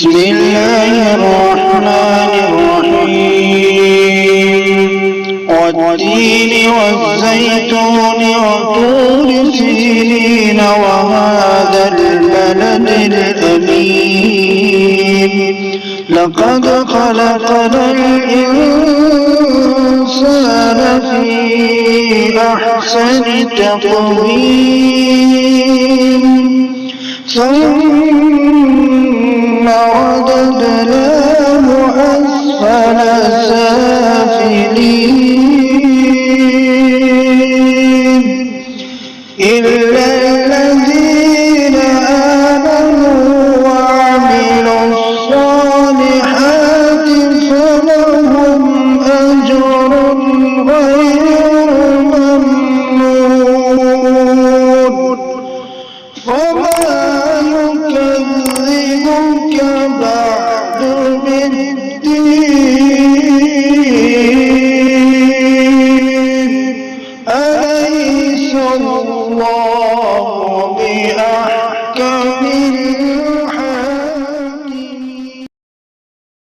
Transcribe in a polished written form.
بسم الله الرحمن الرحيم والتين والزيتون وطور سينين وهذا البلد الأمين لقد خلقنا الإنسان في أحسن تقويم ثم رددناه أسفل سافلين إلا الذين آمنوا وعملوا الصالحات فلهم أجر غير ممنون فما يكذبك بعد بالدين أليس الله بأحكم